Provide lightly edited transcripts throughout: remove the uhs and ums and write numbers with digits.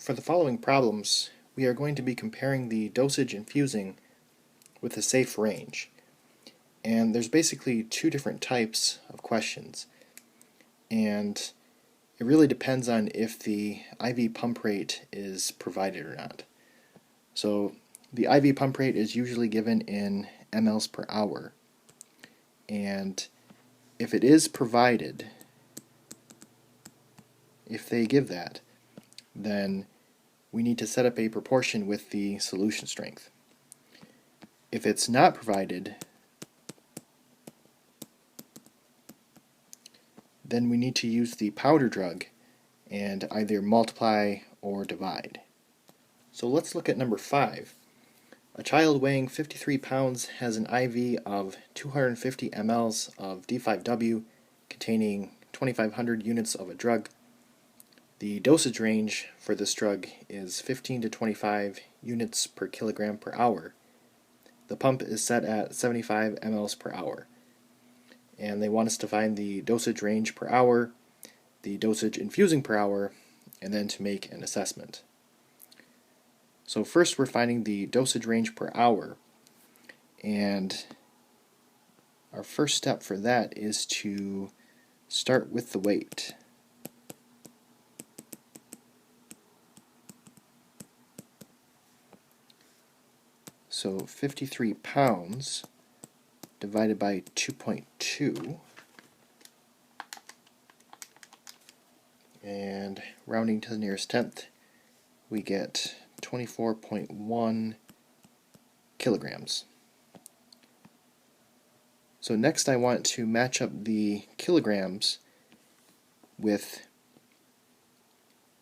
For the following problems, we are going to be comparing the dosage infusing with a safe range. And there's basically two different types of questions. And it really depends on if the IV pump rate is provided or not. So the IV pump rate is usually given in mLs per hour. And if it is provided, if they give that, then we need to set up a proportion with the solution strength. If it's not provided, then we need to use the powder drug and either multiply or divide. So let's look at number 5. A child weighing 53 pounds has an IV of 250 mLs of D5W containing 2,500 units of a drug. The dosage range for this drug is 15 to 25 units per kilogram per hour. The pump is set at 75 mLs per hour. And they want us to find the dosage range per hour, the dosage infusing per hour, and then to make an assessment. So first we're finding the dosage range per hour, and our first step for that is to start with the weight. So 53 pounds divided by 2.2, and rounding to the nearest tenth, we get 24.1 kilograms. So next I want to match up the kilograms with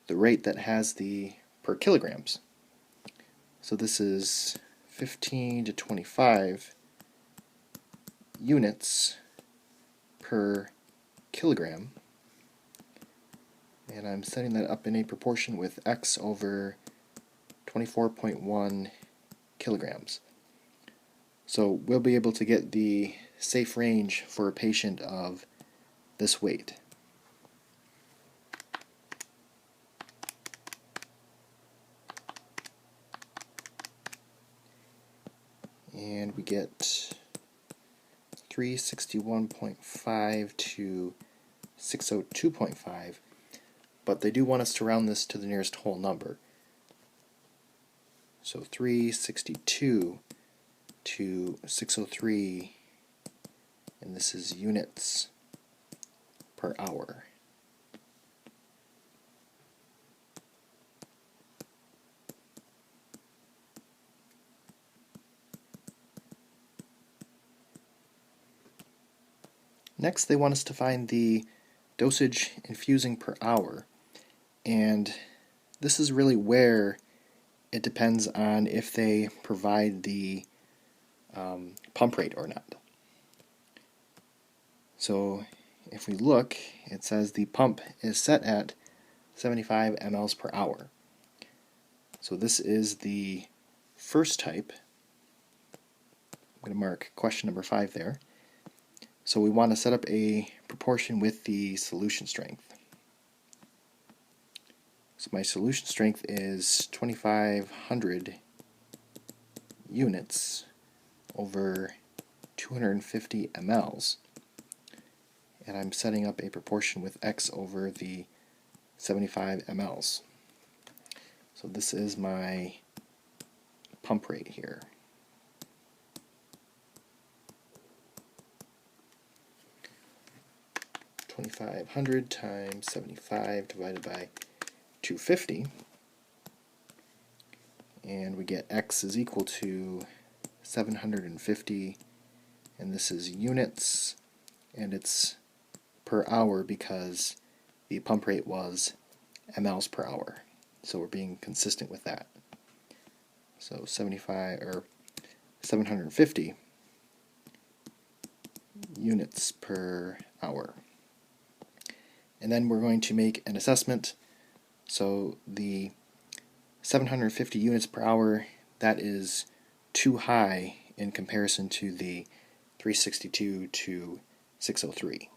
the rate that has the per kilograms. So this is 15 to 25 units per kilogram, and I'm setting that up in a proportion with x over 24.1 kilograms. So we'll be able to get the safe range for a patient of this weight. And we get 361.5 to 602.5, but they do want us to round this to the nearest whole number. So 362 to 603, and this is units per hour. Next, they want us to find the dosage infusing per hour, and this is really where it depends on if they provide the pump rate or not. So if we look, it says the pump is set at 75 mLs per hour. So this is the first type. I'm going to mark question number 5 there. So we want to set up a proportion with the solution strength. So my solution strength is 2,500 units over 250 mLs. And I'm setting up a proportion with x over the 75 mLs. So this is my pump rate here. $2,500 times 75 divided by 250, and we get x is equal to 750, and this is units, and it's per hour because the pump rate was mLs per hour, so we're being consistent with that. So 750 units per hour. And then we're going to make an assessment. So the 750 units per hour, that is too high in comparison to the 362 to 603.